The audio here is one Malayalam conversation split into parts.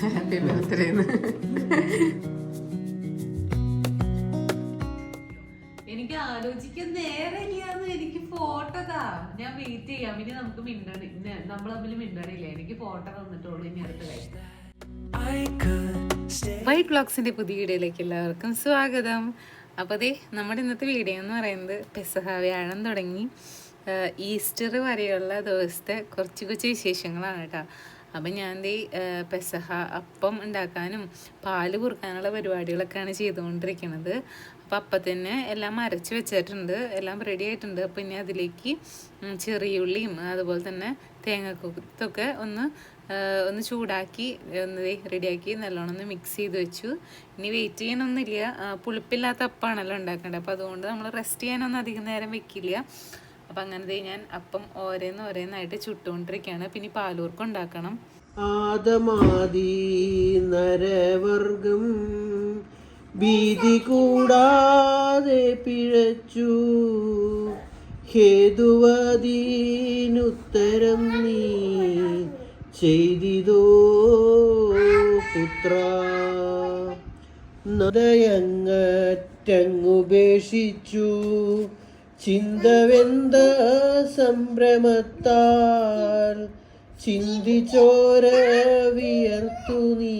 Happy birthday. എനിക്ക് ആലോചിക്കാൻ നേരമില്ലാന്ന്. എനിക്ക് ഫോട്ടോ താ, ഞാൻ വെയിറ്റ് ചെയ്യാം. ഇനി നമുക്ക് മിണ്ടണി, നമ്മൾ തമ്മിൽ മിണ്ടണില്ല. എനിക്ക് ഫോട്ടോ തന്നിട്ടുള്ളൂ. ഇനി അടുത്ത കാര്യം. വൈറ്റ് വ്ളോഗ്സിന്റെ പുതിയ വീഡിയോയിലേക്ക് എല്ലാവർക്കും സ്വാഗതം. അപ്പോൾ ദേ നമ്മുടെ ഇന്നത്തെ വീഡിയോ എന്ന് പറയുന്നത് പെസഹ വ്യാഴം തുടങ്ങി ഈസ്റ്റർ വരെയുള്ള ദിവസത്തെ കുറച്ച് കുറച്ച് വിശേഷങ്ങളാണ് കേട്ടോ. അപ്പം ഞാൻ ദേ പെസഹ അപ്പം ഉണ്ടാക്കാനും പാല് കുറുക്കാനുള്ള പരിപാടികളൊക്കെയാണ് ചെയ്തുകൊണ്ടിരിക്കുന്നത്. അപ്പം അപ്പം തന്നെ എല്ലാം അരച്ച് വെച്ചിട്ടുണ്ട്, എല്ലാം റെഡി ആയിട്ടുണ്ട്. അപ്പം ഇനി അതിലേക്ക് ചെറിയുള്ളിയും അതുപോലെ തന്നെ തേങ്ങക്കൊത്തൊക്കെ ഒന്ന് ചൂടാക്കി റെഡിയാക്കി നല്ലോണം ഒന്ന് മിക്സ് ചെയ്ത് വെച്ചു. ഇനി വെയിറ്റ് ചെയ്യാനൊന്നുമില്ല, പുളിപ്പില്ലാത്ത അപ്പമാണല്ലോ ഉണ്ടാക്കേണ്ടത്. അപ്പോൾ അതുകൊണ്ട് നമ്മൾ റെസ്റ്റ് ചെയ്യാനൊന്നും അധികം നേരം വെക്കില്ല. അപ്പം അങ്ങനത്തെ ഞാൻ അപ്പം ഓരോന്നായിട്ട് ചുട്ടുകൊണ്ടിരിക്കുകയാണ്. പിന്നെ പാലൂർക്ക് ഉണ്ടാക്കണം. ആദമാദി നരവർഗം ഭീതി കൂടാതെ പിഴച്ചു, ഹേതുവദീനുത്തരം നീ ചെയ്തിതോ പുത്ര. നദയങ്ങറ്റങ്ങുപേക്ഷിച്ചു ചിന്തവെന്ത സംഭ്രമത്താൽ, ചിന്തിച്ചോര വിയർത്തു നീ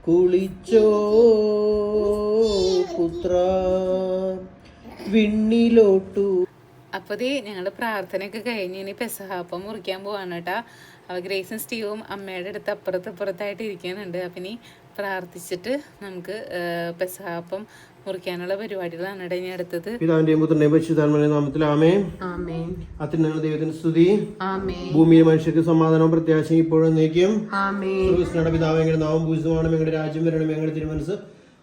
കുളിച്ചോ പുത്ര വിണ്ണിലോട്ടു. അപ്പോൾ ദേ ഞങ്ങൾ പ്രാർത്ഥനയൊക്കെ കഴിഞ്ഞ് ഇനി പെസഹാപ്പം മുറിക്കാൻ പോവാണ് കേട്ടോ. ഗ്രേസും സ്റ്റീവും അമ്മയുടെ അടുത്ത് അപ്പുറത്തായിട്ട് ഇരിക്കാനുണ്ട്. അപ്പം ഇനി പ്രാർത്ഥിച്ചിട്ട് നമുക്ക് പെസഹാപ്പം മുറിക്കാനുള്ള പരിപാടികളാണ് കേട്ടോ ഇനി അടുത്തത്. പിതാവിന്റെയും പുത്രന്റെയും പരിശുദ്ധാത്മാവിന്റെ നാമത്തിൽ ആമേൻ. അത്യുന്നതനായ ദൈവത്തിന് സ്തുതി. ഭൂമിയിലെ മനുഷ്യർക്ക് സമാധാനവും പ്രത്യാശയും ഇപ്പോഴും നീക്കും. പിതാവ് എങ്ങളുടെ നാമം പൂജിതമാണ്, എങ്ങളുടെ രാജ്യം വരണം, എങ്ങളുടെ തിരുമനസ്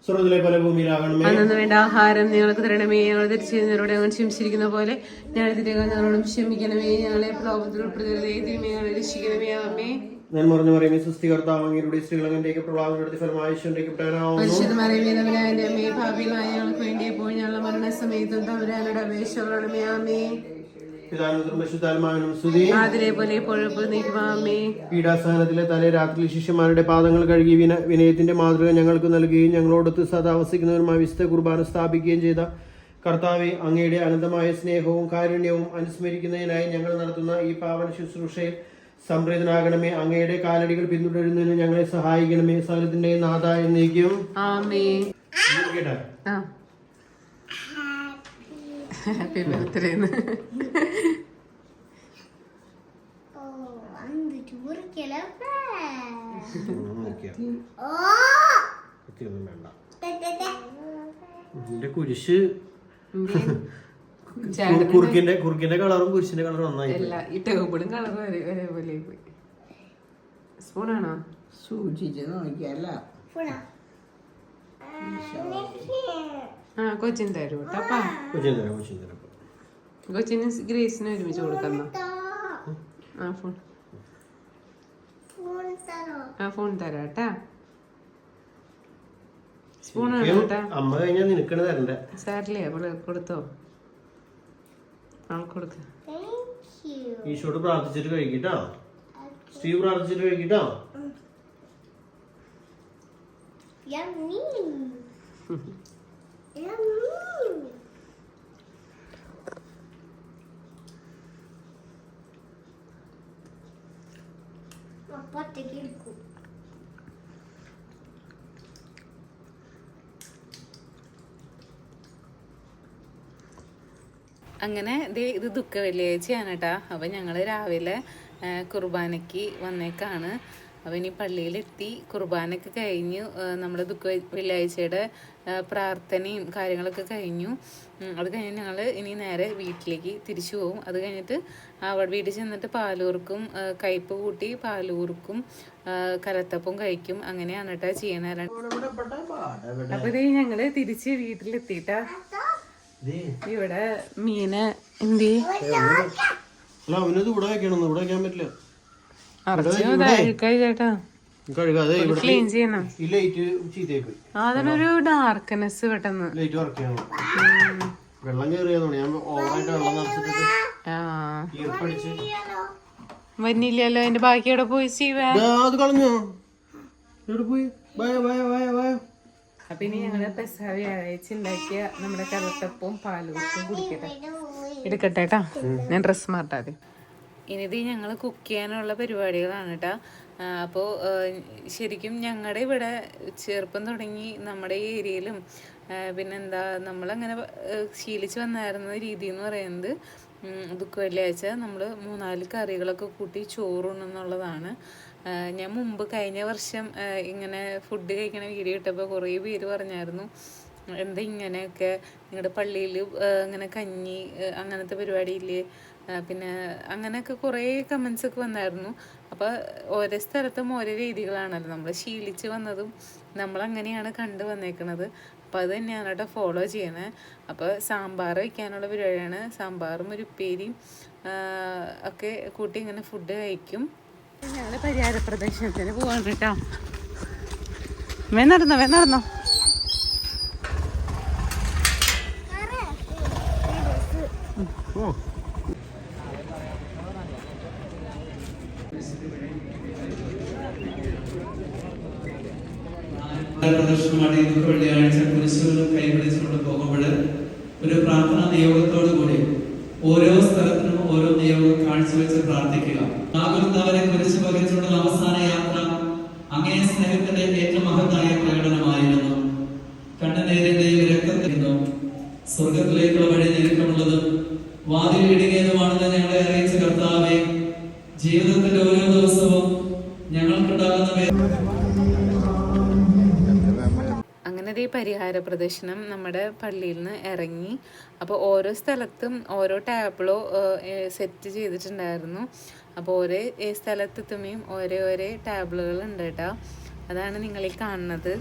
സ്വർഗ്ഗത്തിലെ പോലെ ഭൂമിയിലാകണമേ. അന്നു വേണ്ട ആഹാരം ഞങ്ങൾക്ക് തരണമേ. ഞങ്ങൾ തിരിച്ചവരോട് ഞങ്ങൾ ക്ഷമിച്ചിരിക്കുന്ന പോലെ ഞങ്ങളോടും ക്ഷമിക്കണമേ. ഞങ്ങളെ പ്രലോഭനത്തിൽ ഉൾപ്പെടുത്തരുതേ, തിന്മകളെ രക്ഷിക്കണമേ. ആമേൻ. ഞാൻ പറഞ്ഞു പറയുമ്പോൾ സൃഷ്ടികർത്താവ് അങ്ങയുടെ സ്ത്രീകളെങ്കിലേക്ക് പ്രളാവിന്റെ ഫലമായി ഞങ്ങൾക്ക് വേണ്ടി എപ്പോഴും ഞങ്ങളുടെ മരണസമയത്തും തമ്പുരാനോട് അപേക്ഷകളണമേ. ആമേൻ. പീഡാസഹനത്തിലെ തലേ രാത്രി ശിഷ്യന്മാരുടെ പാദങ്ങൾ കഴുകി വിനയത്തിന്റെ മാതൃക ഞങ്ങൾക്ക് നൽകുകയും ഞങ്ങളോടൊത്ത് സദാ വസിക്കുന്നവരുമായി വിശുദ്ധ കുർബാന സ്ഥാപിക്കുകയും ചെയ്ത കർത്താവെ, അങ്ങയുടെ അനന്തമായ സ്നേഹവും കാരുണ്യവും അനുസ്മരിക്കുന്നതിനായി ഞങ്ങൾ നടത്തുന്ന ഈ പാവന ശുശ്രൂഷയിൽ സംപ്രീതനാകണമേ. അങ്ങയുടെ കാലടികൾ പിന്തുടരുന്നതിന് ഞങ്ങളെ സഹായിക്കണമേ. സകലത്തിന്റെ നാഥ എന്നേക്കും ആമേൻ. Happy birthday. കുരിശ് കുറുക്കിന്റെ കളറും കുരിശിന്റെ കളറും നന്നായി. ഈ ടേബിളും കളറും ഒരേപോലെ പോയി. സ്പൂണാണോ? സൂക്ഷിച്ച് നോക്കിയല്ല. ആ കൊച്ചിൻ തരൂ കേട്ടപ്പാ. കൊച്ചിന് ഗ്രേസിന് ഒരുമിച്ച് കൊടുക്കുന്ന ഫോൺ തരാം കേട്ടാ. സ്പൂണാണ് കേട്ടാ. അമ്മ കഴിഞ്ഞാൽ നിനക്കണ് തരണ്ടേ. സാരില്ലേ, അവള് കൊടുത്തോ, അവൾക്ക് കൊടുക്ക. ഈശോട് പ്രാർത്ഥിച്ചിട്ട് കഴിക്കിട്ടോ. സ്റ്റീവ് പ്രാർത്ഥിച്ചിട്ട് കഴിക്കിട്ടോ. അങ്ങനെ ഇത് ദുഃഖ വെള്ളിയാഴ്ചയാണ് കേട്ടാ. അപ്പം ഞങ്ങൾ രാവിലെ കുർബാനയ്ക്ക് വന്നേക്കാണ്. അപ്പം ഇനി പള്ളിയിലെത്തി കുർബാനയൊക്കെ കഴിഞ്ഞു. നമ്മുടെ ദുഃഖ വെള്ളിയാഴ്ചയുടെ പ്രാർത്ഥനയും കാര്യങ്ങളൊക്കെ കഴിഞ്ഞു. അത് കഴിഞ്ഞ് ഞങ്ങൾ ഇനി നേരെ വീട്ടിലേക്ക് തിരിച്ചു പോകും. അത് കഴിഞ്ഞിട്ട് അവിടെ വീട്ടിൽ ചെന്നിട്ട് പാലൂർക്കും കയ്പ് കൂട്ടി പാലൂർക്കും കലത്തപ്പം കഴിക്കും. അങ്ങനെയാണ് കേട്ടോ ചെയ്യണ. അപ്പോൾ ഇത് ഞങ്ങൾ തിരിച്ച് വീട്ടിലെത്തിയിട്ടാ. ഇവിടെ മീന് എന്ത് ചേട്ടാ ക്ലീൻ ചെയ്യണം. അതിനൊരു ഡാർക്ക്നെസ് പെട്ടെന്ന്. വെള്ളം കയറിയാ ഞാൻ ഓവറായിട്ട് വെള്ളം നിറച്ചിട്ട് വന്നില്ലല്ലോ, അതിന്റെ ബാക്കി എവിടെ പോയി സ്റ്റീവേ? അത് കളഞ്ഞോ? എവിടെ പോയി? വായ. അപ്പൊ ഇനി ഞങ്ങള് പെസഹ വ്യാഴാഴ്ച ഉണ്ടാക്കിയ നമ്മുടെ കറുത്തപ്പവും പാലൂട്ടും കുടിക്കട്ടെ. എടുക്കട്ടെ കേട്ടാ, ഞാൻ ഡ്രസ് മാറ്റാതെ. ഇനിത് ഞങ്ങൾ കുക്ക് ചെയ്യാനുള്ള പരിപാടികളാണ് കേട്ടോ. അപ്പോൾ ശരിക്കും ഞങ്ങളുടെ ഇവിടെ ചെറുപ്പം തുടങ്ങി നമ്മുടെ ഈ ഏരിയയിലും പിന്നെന്താ നമ്മളങ്ങനെ ശീലിച്ച് വന്നായിരുന്ന രീതി എന്ന് പറയുന്നത് ദുഃഖ വെള്ളിയാഴ്ച നമ്മൾ 3-4 കറികളൊക്കെ കൂട്ടി ചോറുണ്ടെന്നുള്ളതാണ്. ഞാൻ മുമ്പ് കഴിഞ്ഞ വർഷം ഇങ്ങനെ ഫുഡ് കഴിക്കണ വീഡിയോ ഇട്ടപ്പോൾ കുറേ പേര് പറഞ്ഞായിരുന്നു എന്താ ഇങ്ങനെയൊക്കെ നിങ്ങളുടെ പള്ളിയിൽ ഇങ്ങനെ കഞ്ഞി അങ്ങനത്തെ പരിപാടിയില്ലേ, പിന്നെ അങ്ങനെയൊക്കെ കുറേ കമൻസൊക്കെ വന്നായിരുന്നു. അപ്പോൾ ഓരോ സ്ഥലത്തും ഓരോ രീതികളാണല്ലോ, നമ്മൾ ശീലിച്ച് വന്നതും നമ്മളങ്ങനെയാണ് കണ്ടു വന്നേക്കുന്നത്. അപ്പോൾ അത് തന്നെയാണ് കേട്ടോ ഫോളോ ചെയ്യണത്. അപ്പോൾ സാമ്പാർ വയ്ക്കാനുള്ള പരിപാടിയാണ്. സാമ്പാറും ഒരു ഉപ്പേരിയും ഒക്കെ കൂട്ടി ഇങ്ങനെ ഫുഡ് കഴിക്കും. ഞങ്ങൾ പരിഹാര പ്രദർശനത്തിന് പോവാണ് കേട്ടോ. നടന്നോ പ്രദർശനമാണ് ഇന്ന് വെള്ളിയാഴ്ച കുരിശുകളും കൈപിടിച്ചുകൊണ്ട് പോകുമ്പോൾ ഒരു പ്രാർത്ഥനാ നിയോഗത്തോടു കൂടി ഓരോ സ്ഥലത്തിനും ഓരോ നിയോഗം കാഴ്ചവെച്ച് പ്രാർത്ഥിക്കുക. ആകുന്നവരെ കുരിശ് പകച്ചുകൊണ്ടുള്ള അവസാന യാത്ര അങ്ങേ സ്നേഹത്തിന്റെ ഏറ്റവും മഹത്തായ പ്രകടനമായിരുന്നു. കണ്ണുനീരിന്റെയും രക്തത്തിനും സ്വർഗത്തിലേക്കുള്ള വഴി ഞെരുക്കമുള്ളതും വാതിൽ ഇടുങ്ങിയതുമാണെന്ന് ഞങ്ങളെ അറിയിച്ച കർത്താവേ, ജീവിതത്തിന്റെ ഓരോ ദിവസവും ഞങ്ങൾക്കുണ്ടാകുന്ന അങ്ങനെ ഈ പരിഹാര പ്രദർശനം നമ്മുടെ പള്ളിയിൽ നിന്ന് ഇറങ്ങി. അപ്പോൾ ഓരോ സ്ഥലത്തും ഓരോ ടാബ്ലോ സെറ്റ് ചെയ്തിട്ടുണ്ടായിരുന്നു. അപ്പോൾ ഓരോ സ്ഥലത്തെത്തുമ്പോഴും ഓരോ ടാബ്ലുകൾ ഉണ്ട് കേട്ടോ. അതാണ് നിങ്ങളീ കാണുന്നത്.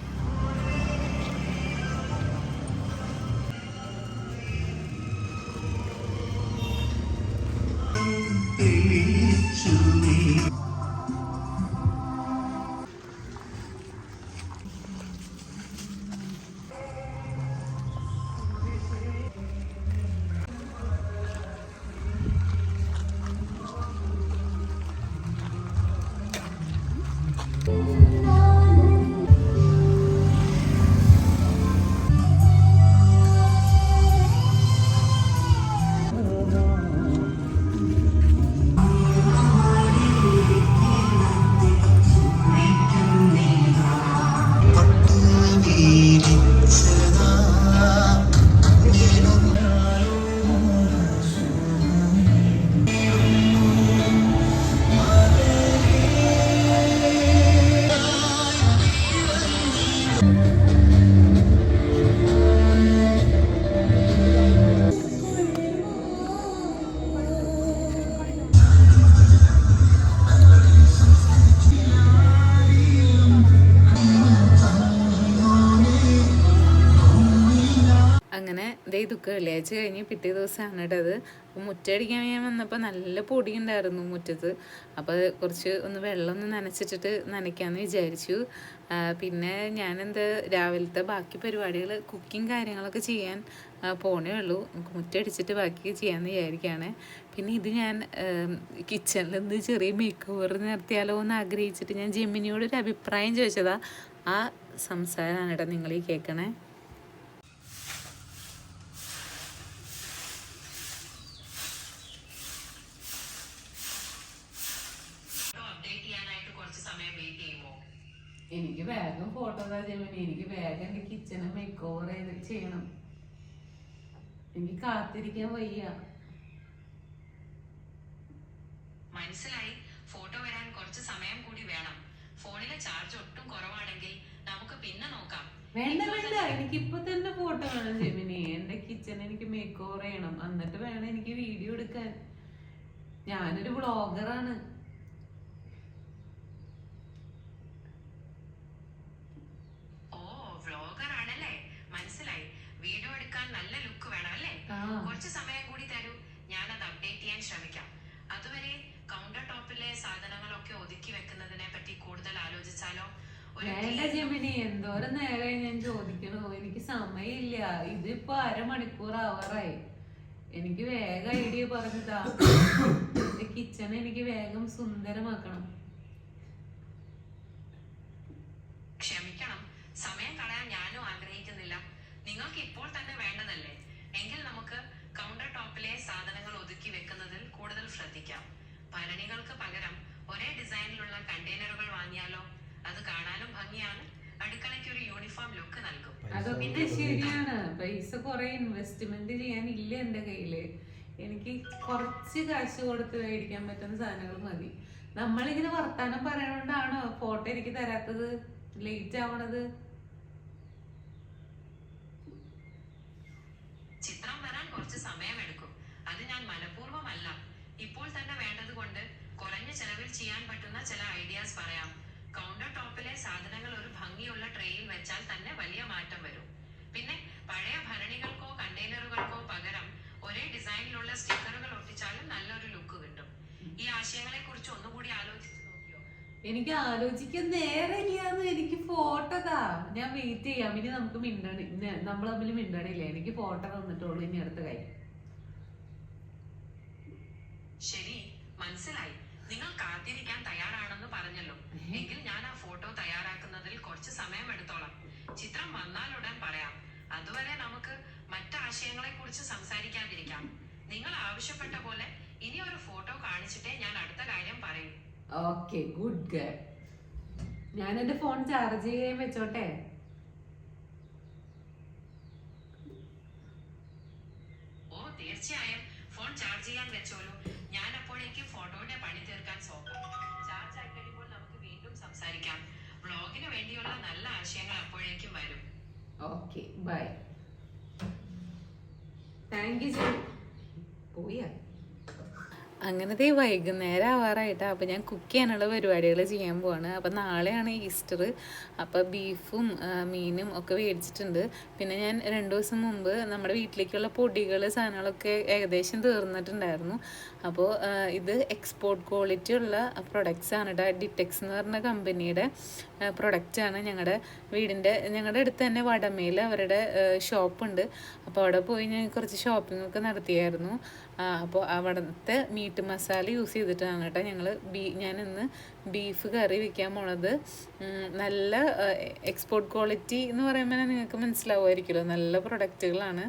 ദുഃഖ വെള്ളിയാഴ്ച കഴിഞ്ഞ് പിറ്റേ ദിവസമാണ് കേട്ടത്. അപ്പോൾ മുറ്റടിക്കാൻ ഞാൻ വന്നപ്പോൾ നല്ല പൊടി ഉണ്ടായിരുന്നു മുറ്റത്ത്. അപ്പോൾ കുറച്ച് വെള്ളം ഒന്ന് നനച്ചിട്ടിട്ട് നനയ്ക്കാമെന്ന് വിചാരിച്ചു. പിന്നെ ഞാനെന്ത് രാവിലത്തെ ബാക്കി പരിപാടികൾ കുക്കിംഗ് കാര്യങ്ങളൊക്കെ ചെയ്യാൻ പോണേ ഉള്ളൂ. മുറ്റടിച്ചിട്ട് ബാക്കി ചെയ്യാമെന്ന് വിചാരിക്കുകയാണ്. പിന്നെ ഇത് ഞാൻ കിച്ചണിൽ നിന്ന് ചെറിയ മേക്ക് ഓവർ നടത്തിയാലോ എന്ന് ആഗ്രഹിച്ചിട്ട് ഞാൻ ജെമിനിയോട് ഒരു അഭിപ്രായം ചോദിച്ചതാ. ആ സംസാരമാണ് കേട്ടോ നിങ്ങളീ കേൾക്കണേ. എനിക്ക് വേഗം ഫോട്ടോ ജെമിനി, എനിക്ക് വേഗം എന്റെ കിച്ചണ് മേക്ക് ഓവർ ചെയ്യണം. എനിക്ക് കാത്തിരിക്കാൻ വയ്യ. മനസ്സിലായി. ഫോട്ടോ വരാൻ കുറച്ച് സമയം കൂടി വേണം. ഫോണിലെ ചാർജ് ഒട്ടും കുറവാണെങ്കിൽ നമുക്ക് പിന്നെ നോക്കാം. വേണ്ട എനിക്കിപ്പോ തന്നെ ഫോട്ടോ വേണം ജെമിനി. എന്റെ കിച്ചൺ എനിക്ക് മേക്ക് ഓവർ ചെയ്യണം. എന്നിട്ട് വേണം എനിക്ക് വീഡിയോ എടുക്കാൻ. ഞാനൊരു വ്ളോഗറാണ്. കുറച്ച് സമയം കൂടി തരൂ, ഞാനത് അപ്ഡേറ്റ് ചെയ്യാൻ ശ്രമിക്കാം. അതുവരെ കൗണ്ടർ ടോപ്പിലെ സാധനങ്ങളൊക്കെ ഒതുക്കി വെക്കുന്നതിനെ പറ്റി കൂടുതൽ ആലോചിച്ചാലോ? വേണ്ട ജെമിനി, എന്തോരം നേരമായി ഞാൻ ചോദിക്കണോ. എനിക്ക് സമയമില്ല. ഇതിപ്പോ 1/2 മണിക്കൂർ ആവാറായി. എനിക്ക് വേഗം ഐഡിയ പറഞ്ഞതാ. കിച്ചൺ എനിക്ക് വേഗം സുന്ദരമാക്കണം. ക്ഷമിക്കണം, സമയം കളയാൻ ഞാനും ആഗ്രഹിക്കുന്നില്ല. നിങ്ങൾക്ക് ഇപ്പോൾ തന്നെ വേണ്ടതല്ലേ? എങ്കിൽ നമുക്ക് കൗണ്ടർ ടോപ്പിലെ സാധനങ്ങൾ ഒതുക്കി വെക്കുന്നതിൽ കൂടുതൽ ശ്രദ്ധിക്കാം. ഭരണികൾക്ക് പകരം ഒരേ ഡിസൈനിലുള്ള കണ്ടെയ്നറുകൾ വാങ്ങിയാലോ? അത് കാണാനും ഭംഗിയാണ്, അടുക്കളയ്ക്ക് ഒരു യൂണിഫോം ലുക്ക് നൽകും. അതൊക്കെ ശരിയാണ്. പൈസ കുറെ ഇൻവെസ്റ്റ്മെന്റ് ചെയ്യാനില്ല എന്റെ കയ്യില്. എനിക്ക് കുറച്ച് കാശ് കൊടുത്ത് മേടിക്കാൻ പറ്റുന്ന സാധനങ്ങൾ മതി. നമ്മളിങ്ങനെ വർത്താനം പറയണോണ്ടാണോ ഫോട്ടോ എനിക്ക് തരാത്തത്, ലേറ്റ് ആവണത്? ചിത്രം വരാൻ കുറച്ച് സമയമെടുക്കും. അത് ഞാൻ മനഃപൂർവ്വമല്ല. ഇപ്പോൾ തന്നെ വേണ്ടത് കൊണ്ട് കുറഞ്ഞ ചെലവിൽ ചെയ്യാൻ പറ്റുന്ന ചില ഐഡിയാസ് പറയാം. കൗണ്ടർ ടോപ്പിലെ സാധനങ്ങൾ ഒരു ഭംഗിയുള്ള ട്രേയിൽ വെച്ചാൽ തന്നെ വലിയ മാറ്റം വരും. പിന്നെ പഴയ ഭരണികൾക്കോ കണ്ടെയ്നറുകൾക്കോ പകരം ഒരേ ഡിസൈനിലുള്ള സ്റ്റിക്കറുകൾ ഒട്ടിച്ചാലും നല്ലൊരു ലുക്ക് കിട്ടും. ഈ ആശയങ്ങളെ കുറിച്ച് ഒന്നുകൂടി ആലോചിച്ച് നോക്കിയോ? എനിക്ക് ആലോചിക്കാൻ നേരമില്ലാന്ന്. എനിക്ക് ഫോട്ടോ താ, ഞാൻ വെയിറ്റ് ചെയ്യാം. ഇനി നമുക്ക് നമ്മൾ തമ്മിൽ മിണ്ടണില്ല. എനിക്ക് ഫോട്ടോ തന്നിട്ടുള്ളൂ ഇനി അടുത്ത കാര്യം. ശരി, മനസ്സിലായി. നിങ്ങൾ കാത്തിരിക്കാൻ തയ്യാറാണെന്ന് പറഞ്ഞല്ലോ. എങ്കിൽ ഞാൻ ആ ഫോട്ടോ തയ്യാറാക്കുന്നതിൽ കുറച്ച് സമയം എടുത്തോളാം. ചിത്രം വന്നാലുടൻ പറയാം. അതുവരെ നമുക്ക് മറ്റ് ആശയങ്ങളെ കുറിച്ച് സംസാരിക്കാതിരിക്കാം. നിങ്ങൾ ആവശ്യപ്പെട്ട പോലെ ഇനി ഒരു ഫോട്ടോ കാണിച്ചിട്ടേ ഞാൻ അടുത്ത കാര്യം പറയൂ. Okay, good girl. ഞാൻ എന്റെ ഫോൺ ചാർജ് ചെയ്യാൻ വെച്ചോട്ടെ. ഓ, തീർച്ചയായും ഫോൺ ചാർജ് ചെയ്യാൻ വെച്ചോളൂ. ഞാൻ അപ്പോഴേക്കും ഫോട്ടോയുടെ പണി തീർക്കാൻ നോക്കാം. ചാർജ് ആയി കഴിയുമ്പോൾ നമുക്ക് വീണ്ടും സംസാരിക്കാം. വ്ളോഗിന് വേണ്ടിയുള്ള നല്ല ആശയങ്ങൾ അപ്പോഴേക്കും വരും. Okay, bye. Thank you. പോയാ അങ്ങനത്തെ വൈകുന്നേരം ആവാറായിട്ടാണ്. അപ്പോൾ ഞാൻ കുക്ക് ചെയ്യാനുള്ള പരിപാടികൾ ചെയ്യാൻ പോവാണ്. അപ്പോൾ നാളെയാണ് ഈസ്റ്റർ. അപ്പോൾ ബീഫും മീനും ഒക്കെ മേടിച്ചിട്ടുണ്ട്. പിന്നെ ഞാൻ 2 ദിവസം മുമ്പ് നമ്മുടെ വീട്ടിലേക്കുള്ള പൊടികൾ സാധനങ്ങളൊക്കെ ഏകദേശം തീർന്നിട്ടുണ്ടായിരുന്നു. അപ്പോൾ ഇത് എക്സ്പോർട്ട് ക്വാളിറ്റി ഉള്ള പ്രൊഡക്ട്സ് ആണ് കേട്ടോ. ഡിറ്റെക്സ് എന്ന് പറഞ്ഞ കമ്പനിയുടെ പ്രൊഡക്റ്റാണ്. ഞങ്ങളുടെ അടുത്ത് തന്നെ വടമയിൽ അവരുടെ ഷോപ്പുണ്ട്. അപ്പോൾ അവിടെ പോയി ഞാൻ കുറച്ച് ഷോപ്പിംഗ് ഒക്കെ നടത്തിയായിരുന്നു. അപ്പോൾ അവിടുത്തെ മീറ്റ് മസാല യൂസ് ചെയ്തിട്ടാണ് കേട്ടോ ഞാൻ ഇന്ന് ബീഫ് കറി വെക്കാൻ പോണത്. നല്ല എക്സ്പോർട്ട് ക്വാളിറ്റി എന്ന് പറയുമ്പോൾ നിങ്ങൾക്ക് മനസ്സിലാവുമായിരിക്കുമല്ലോ, നല്ല പ്രൊഡക്റ്റുകളാണ്.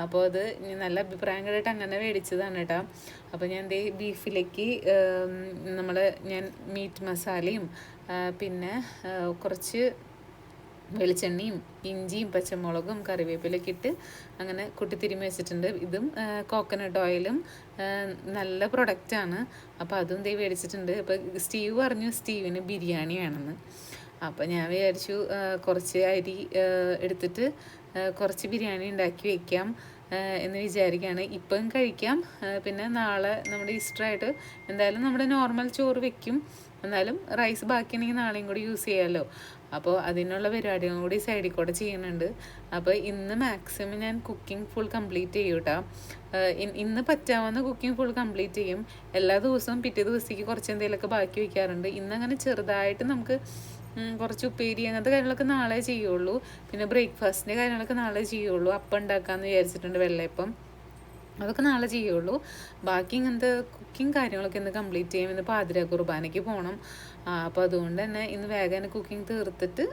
അപ്പോൾ അത് നല്ല അഭിപ്രായം കേട്ടിട്ട് അങ്ങനെ മേടിച്ചതാണ് കേട്ടോ. അപ്പോൾ ഞാൻ ബീഫിലേക്ക് ഞാൻ മീറ്റ് മസാലയും പിന്നെ കുറച്ച് വെളിച്ചെണ്ണയും ഇഞ്ചിയും പച്ചമുളകും കറിവേപ്പിലൊക്കെ ഇട്ട് അങ്ങനെ കുട്ടിത്തിരിമി വെച്ചിട്ടുണ്ട്. ഇതും കോക്കനട്ട് ഓയിലും നല്ല പ്രൊഡക്റ്റാണ്. അപ്പോൾ അതും മേടിച്ചിട്ടുണ്ട്. അപ്പോൾ സ്റ്റീവ് പറഞ്ഞു സ്റ്റീവിന് ബിരിയാണി വേണമെന്ന്. അപ്പോൾ ഞാൻ വിചാരിച്ചു കുറച്ച് അരി എടുത്തിട്ട് കുറച്ച് ബിരിയാണി ഉണ്ടാക്കി വയ്ക്കാം എന്ന് വിചാരിക്കുകയാണ്. ഇപ്പം കഴിക്കാം, പിന്നെ നാളെ നമ്മുടെ ഈസ്റ്ററായിട്ട് എന്തായാലും നമ്മുടെ നോർമൽ ചോറ് വെക്കും. എന്നാലും റൈസ് ബാക്കിയാണെങ്കിൽ നാളെയും കൂടി യൂസ് ചെയ്യാമല്ലോ. അപ്പോൾ അതിനുള്ള പരിപാടികളും കൂടി സൈഡിൽ കൂടെ ചെയ്യുന്നുണ്ട്. അപ്പോൾ ഇന്ന് മാക്സിമം ഞാൻ കുക്കിംഗ് ഫുൾ കംപ്ലീറ്റ് ചെയ്യും കേട്ടോ. ഇന്ന് പറ്റാവുന്ന കുക്കിംഗ് ഫുൾ കംപ്ലീറ്റ് ചെയ്യും. എല്ലാ ദിവസവും പിറ്റേ ദിവസത്തേക്ക് കുറച്ച് എന്തെങ്കിലുമൊക്കെ ബാക്കി വയ്ക്കാറുണ്ട്. ഇന്നങ്ങനെ ചെറുതായിട്ട് നമുക്ക് കുറച്ച് ഉപ്പേരി അങ്ങനത്തെ കാര്യങ്ങളൊക്കെ നാളെ ചെയ്യുള്ളൂ. പിന്നെ ബ്രേക്ക്ഫാസ്റ്റിൻ്റെ കാര്യങ്ങളൊക്കെ നാളെ ചെയ്യുള്ളൂ. അപ്പം ഉണ്ടാക്കാമെന്ന് വിചാരിച്ചിട്ടുണ്ട്, വെള്ളയപ്പം. അതൊക്കെ നാളെ ചെയ്യുള്ളൂ. ബാക്കി ഇങ്ങനത്തെ കുക്കിംഗ് കാര്യങ്ങളൊക്കെ ഇന്ന് കംപ്ലീറ്റ് ചെയ്യും. ഇന്ന് പാതിര കുർബാനയ്ക്ക് പോകണം. അപ്പോൾ അതുകൊണ്ട് തന്നെ ഇന്ന് വേഗം കുക്കിംഗ് തീർത്തിട്ട്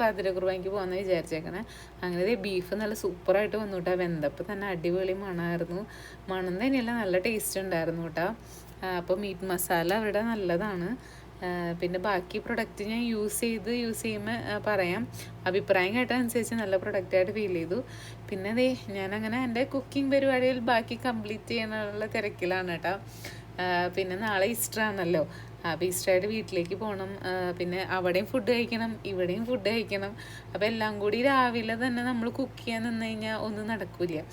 പാതിര കുർബാനയ്ക്ക് പോകാമെന്ന് വിചാരിച്ചേക്കണേ. അങ്ങനെ ബീഫ് നല്ല സൂപ്പറായിട്ട് വന്നു കേട്ടോ. വെന്തപ്പോൾ തന്നെ അടിപൊളി മണമായിരുന്നു. മണം തന്നെയല്ല, നല്ല ടേസ്റ്റ് ഉണ്ടായിരുന്നു കേട്ടോ. അപ്പോൾ മീറ്റ് മസാല അവരുടെ നല്ലതാണ്. പിന്നെ ബാക്കി പ്രൊഡക്റ്റ് ഞാൻ യൂസ് ചെയ്യുമ്പോൾ പറയാം. അഭിപ്രായം കേട്ടതനുസരിച്ച് നല്ല പ്രൊഡക്റ്റായിട്ട് ഫീൽ ചെയ്തു. പിന്നെ ഞാനങ്ങനെ എൻ്റെ കുക്കിംഗ് പരിപാടിയിൽ ബാക്കി കംപ്ലീറ്റ് ചെയ്യാനുള്ള തിരക്കിലാണ് കേട്ടോ. പിന്നെ നാളെ ഈസ്റ്റർ ആണല്ലോ. അപ്പോൾ ഈസ്റ്ററായിട്ട് വീട്ടിലേക്ക് പോകണം. പിന്നെ അവിടെയും ഫുഡ് കഴിക്കണം, ഇവിടെയും ഫുഡ് കഴിക്കണം. അപ്പോൾ എല്ലാം കൂടി രാവിലെ തന്നെ നമ്മൾ കുക്ക് ചെയ്യാൻ നിന്ന് കഴിഞ്ഞാൽ ഒന്നും നടക്കില്ല.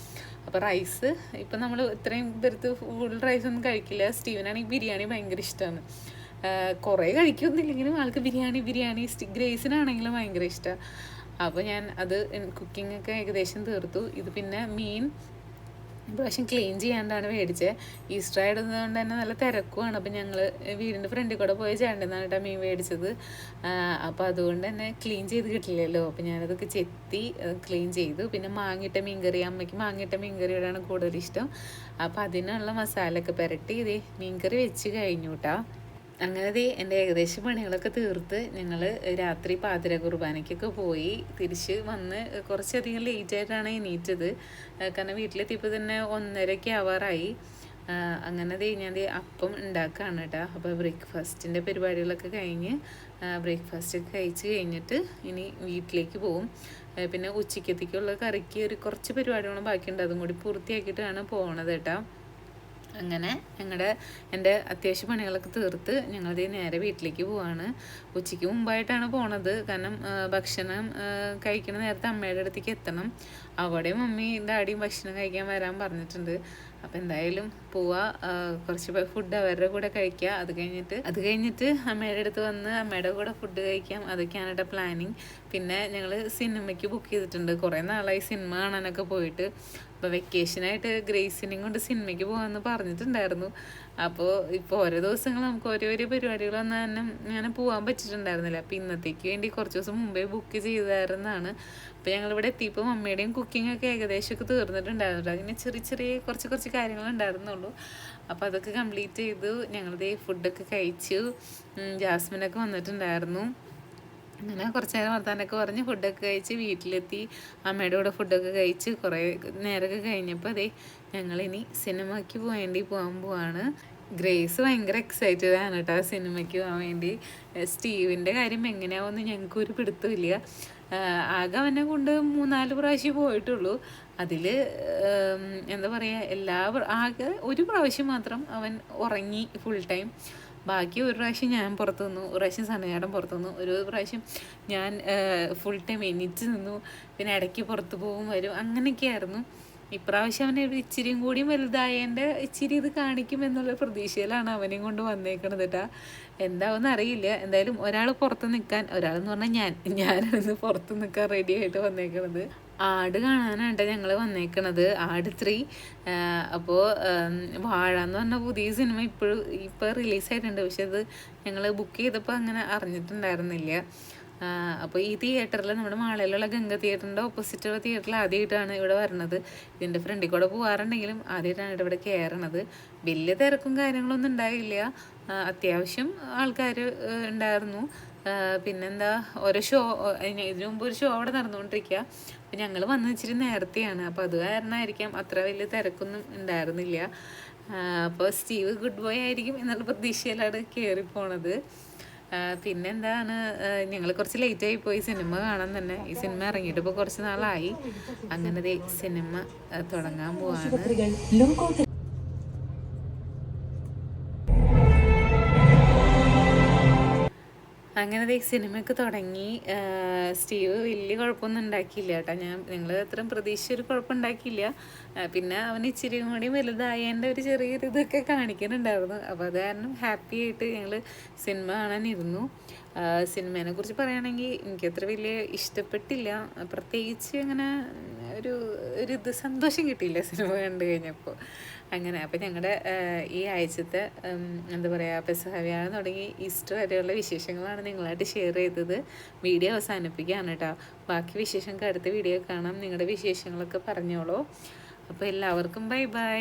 അപ്പോൾ റൈസ് ഇപ്പം നമ്മൾ ഇത്രയും പേർക്ക് ഫുൾ റൈസൊന്നും കഴിക്കില്ല. സ്റ്റീവനാണെങ്കിൽ ബിരിയാണി ഭയങ്കര ഇഷ്ടമാണ്. കുറേ കഴിക്കൊന്നുമില്ലെങ്കിലും ആൾക്ക് ബിരിയാണി ഗ്രേസിനാണെങ്കിലും ഭയങ്കര ഇഷ്ടമാണ്. അപ്പോൾ ഞാൻ അത് കുക്കിങ്ങൊക്കെ ഏകദേശം തീർത്തു. ഇത് പിന്നെ മീൻ ഇപ്രാവശ്യം ക്ലീൻ ചെയ്യാണ്ടാണ് മേടിച്ചത്. ഈസ്റ്റർ ആയതുകൊണ്ട് തന്നെ നല്ല തിരക്കുമാണ്. അപ്പം ഞങ്ങൾ വീടിൻ്റെ ഫ്രണ്ടിൽ കൂടെ പോയി ചേട്ടനാണ് കേട്ടോ മീൻ മേടിച്ചത്. അപ്പോൾ അതുകൊണ്ട് തന്നെ ക്ലീൻ ചെയ്ത് കിട്ടില്ലല്ലോ. അപ്പം ഞാനതൊക്കെ ചെത്തി ക്ലീൻ ചെയ്തു. പിന്നെ മാങ്ങിയിട്ട മീൻകറി, അമ്മയ്ക്ക് മാങ്ങിയിട്ട മീൻകറിയോടാണ് കൂടുതൽ ഇഷ്ടം. അപ്പം അതിനുള്ള മസാലയൊക്കെ പുരട്ടി ഇതേ മീൻകറി വെച്ച് കഴിഞ്ഞു കേട്ടോ. അങ്ങനെ എൻ്റെ ഏകദേശം പണികളൊക്കെ തീർത്ത് ഞങ്ങൾ രാത്രി പാതിര കുർബാനയ്ക്കൊക്കെ പോയി തിരിച്ച് വന്ന് കുറച്ചധികം ലേറ്റായിട്ടാണ് എണീറ്റത്. കാരണം വീട്ടിലെത്തിയപ്പോൾ തന്നെ 1:30 ആവാറായി. അങ്ങനെ ഞാൻ അപ്പം ഉണ്ടാക്കുകയാണ് കേട്ടോ. അപ്പോൾ ബ്രേക്ക്ഫാസ്റ്റിൻ്റെ പരിപാടികളൊക്കെ കഴിഞ്ഞ് ബ്രേക്ക്ഫാസ്റ്റ് കഴിച്ച് കഴിഞ്ഞിട്ട് ഇനി വീട്ടിലേക്ക് പോവും. പിന്നെ ഉച്ചക്കത്തേക്കുള്ള കറിക്ക് കുറച്ച് പരിപാടികളും ബാക്കിയുണ്ട്, അതും കൂടി പൂർത്തിയാക്കിയിട്ടാണ് പോകണത് കേട്ടോ. അങ്ങനെ എൻ്റെ അത്യാവശ്യ പണികളൊക്കെ തീർത്ത് ഞങ്ങളത് നേരെ വീട്ടിലേക്ക് പോവാണ്. ഉച്ചയ്ക്ക് മുമ്പായിട്ടാണ് പോണത്. കാരണം ഭക്ഷണം കഴിക്കുന്ന നേരത്തെ അമ്മയുടെ അടുത്തേക്ക് എത്തണം. അവിടെ മമ്മിയും ഡാഡിയും ഭക്ഷണം കഴിക്കാൻ വരാൻ പറഞ്ഞിട്ടുണ്ട്. അപ്പം എന്തായാലും പോവാ, കുറച്ച് ഫുഡ് അവരുടെ കൂടെ കഴിക്കുക. അത് കഴിഞ്ഞിട്ട് അമ്മയുടെ അടുത്ത് വന്ന് അമ്മയുടെ കൂടെ ഫുഡ് കഴിക്കാം. അതൊക്കെയാണ് കേട്ടോ പ്ലാനിങ്. പിന്നെ ഞങ്ങൾ സിനിമയ്ക്ക് ബുക്ക് ചെയ്തിട്ടുണ്ട്. കുറേ നാളായി സിനിമ കാണാനൊക്കെ പോയിട്ട്. അപ്പോൾ വെക്കേഷനായിട്ട് ഗ്രേസിനെയും കൊണ്ട് സിനിമയ്ക്ക് പോകാമെന്ന് പറഞ്ഞിട്ടുണ്ടായിരുന്നു. അപ്പോൾ ഇപ്പോൾ ഓരോ ദിവസങ്ങൾ നമുക്ക് ഓരോ പരിപാടികൾ വന്നാൽ തന്നെ അങ്ങനെ പോകാൻ പറ്റിയിട്ടുണ്ടായിരുന്നില്ല. അപ്പോൾ ഇന്നത്തേക്ക് വേണ്ടി കുറച്ച് ദിവസം മുമ്പേ ബുക്ക് ചെയ്തായിരുന്നതാണ്. അപ്പോൾ ഞങ്ങളിവിടെ എത്തിയപ്പോൾ മമ്മിയുടെയും കുക്കിങ്ങൊക്കെ ഏകദേശമൊക്കെ തീർന്നിട്ടുണ്ടായിരുന്നു. അങ്ങനെ ചെറിയ കുറച്ച് കാര്യങ്ങളുണ്ടായിരുന്നുള്ളൂ. അപ്പോൾ അതൊക്കെ കംപ്ലീറ്റ് ചെയ്തു. ഞങ്ങളുടെ ഫുഡൊക്കെ കഴിച്ചു. ജാസ്മിനൊക്കെ വന്നിട്ടുണ്ടായിരുന്നു. അങ്ങനെ കുറച്ച് നേരം വർത്താനൊക്കെ പറഞ്ഞ് ഫുഡൊക്കെ കഴിച്ച് വീട്ടിലെത്തി. അമ്മയുടെ കൂടെ ഫുഡൊക്കെ കഴിച്ച് കുറേ നേരമൊക്കെ കഴിഞ്ഞപ്പോൾ അതേ ഞങ്ങളിനി സിനിമയ്ക്ക് പോകാൻ പോവാണ്. ഗ്രേസ് ഭയങ്കര എക്സൈറ്റഡ് ആണ് കേട്ടോ സിനിമയ്ക്ക് പോകാൻ വേണ്ടി. സ്റ്റീവിൻ്റെ കാര്യം എങ്ങനെയാവുമെന്ന് ഞങ്ങൾക്കൊരു പിടുത്തമില്ല. ആകെ അവനെ കൊണ്ട് 3-4 പ്രാവശ്യം പോയിട്ടുള്ളൂ. അതിൽ എന്താ പറയുക, ആകെ ഒരു പ്രാവശ്യം മാത്രം അവൻ ഉറങ്ങി ഫുൾ ടൈം. ബാക്കി ഒരു പ്രാവശ്യം ഞാൻ പുറത്തു നിന്നു, ഒരു പ്രാവശ്യം സനയാടൻ പുറത്തു നിന്നു, ഒരു പ്രാവശ്യം ഞാൻ ഫുൾ ടൈം എണീറ്റ് നിന്നു. പിന്നെ ഇടയ്ക്ക് പുറത്ത് പോകും വരും, അങ്ങനെയൊക്കെയായിരുന്നു. ഇപ്രാവശ്യം അവനെ ഒരു ഇച്ചിരിയും കൂടിയും വലുതായതിൻ്റെ ഇച്ചിരി ഇത് കാണിക്കുമെന്നുള്ള പ്രതീക്ഷയിലാണ് അവനെയും കൊണ്ട് വന്നേക്കണത് കേട്ടോ. എന്താവെന്ന് അറിയില്ല. എന്തായാലും ഒരാൾ പുറത്ത് നിൽക്കാൻ, ഒരാളെന്ന് പറഞ്ഞാൽ ഞാനാണ് പുറത്ത് നിൽക്കാൻ റെഡി ആയിട്ട് വന്നേക്കണത്. ആട് കാണാനാണ് ഞങ്ങൾ വന്നേക്കണത്, ആട് 3. അപ്പോൾ വാഴ എന്ന് പറഞ്ഞ പുതിയ സിനിമ ഇപ്പോൾ റിലീസായിട്ടുണ്ട്. പക്ഷെ അത് ഞങ്ങൾ ബുക്ക് ചെയ്തപ്പോൾ അങ്ങനെ അറിഞ്ഞിട്ടുണ്ടായിരുന്നില്ല. അപ്പോൾ ഈ തിയേറ്ററിൽ നമ്മുടെ മാളയിലുള്ള ഗംഗ തിയേറ്ററിൻ്റെ ഓപ്പോസിറ്റുള്ള തിയേറ്ററിൽ ആദ്യമായിട്ടാണ് ഇവിടെ വരണത്. ഇതിൻ്റെ ഫ്രണ്ടിൽ കൂടെ പോകാറുണ്ടെങ്കിലും ആദ്യമായിട്ടാണ് ഇവിടെ കയറണത്. വലിയ തിരക്കും കാര്യങ്ങളൊന്നും ഉണ്ടായില്ല. അത്യാവശ്യം ആൾക്കാർ ഉണ്ടായിരുന്നു. പിന്നെന്താ, ഓരോ ഷോ, ഇതിനു മുമ്പ് ഒരു ഷോ അവിടെ നടന്നുകൊണ്ടിരിക്കുക. അപ്പം ഞങ്ങൾ വന്ന് ഇച്ചിരി നേരത്തെയാണ്. അപ്പോൾ അത് കാരണമായിരിക്കാം അത്ര വലിയ തിരക്കൊന്നും ഉണ്ടായിരുന്നില്ല. അപ്പോൾ സ്റ്റീവ് ഗുഡ് ബോയ് ആയിരിക്കും എന്നുള്ള പ്രതീക്ഷയിലാണ് കയറിപ്പോണത്. പിന്നെന്താണ്, ഞങ്ങൾ കുറച്ച് ലേറ്റായി പോയി സിനിമ കാണാൻ തന്നെ. ഈ സിനിമ ഇറങ്ങിയിട്ട് ഇപ്പോൾ കുറച്ച് നാളായി. അങ്ങനെ സിനിമ തുടങ്ങാൻ പോവാണ്. അങ്ങനെ സിനിമയൊക്കെ തുടങ്ങി. സ്റ്റീവ് വലിയ കുഴപ്പമൊന്നും ഉണ്ടാക്കിയില്ല കേട്ടോ. നിങ്ങൾ അത്രയും പ്രതീക്ഷ ഒരു കുഴപ്പമുണ്ടാക്കിയില്ല. പിന്നെ അവന് ഇച്ചിരി കൂടി വലുതായതിൻ്റെ ഒരു ചെറിയൊരു ഇതൊക്കെ കാണിക്കുന്നുണ്ടായിരുന്നു. അപ്പോൾ അത് കാരണം ഹാപ്പി ആയിട്ട് ഞങ്ങൾ സിനിമ കാണാനിരുന്നു. സിനിമേനെ കുറിച്ച് പറയുകയാണെങ്കിൽ എനിക്കത്ര വലിയ ഇഷ്ടപ്പെട്ടില്ല. പ്രത്യേകിച്ച് അങ്ങനെ ഒരു സന്തോഷം കിട്ടിയില്ല സിനിമ കണ്ടു കഴിഞ്ഞപ്പോൾ. അങ്ങനെ അപ്പോൾ ഞങ്ങളുടെ ഈ ആഴ്ചത്തെ എന്താ പറയുക, പെസഹ വ്യാഴം തുടങ്ങി ഈസ്റ്റർ വരെയുള്ള വിശേഷങ്ങളാണ് നിങ്ങളായിട്ട് ഷെയർ ചെയ്തത്. വീഡിയോ അവസാനിപ്പിക്കുകയാണ് കേട്ടോ. ബാക്കി വിശേഷങ്ങൾക്ക് അടുത്ത വീഡിയോ കാണാം. നിങ്ങളുടെ വിശേഷങ്ങളൊക്കെ പറഞ്ഞോളൂ. അപ്പോൾ എല്ലാവർക്കും ബൈ.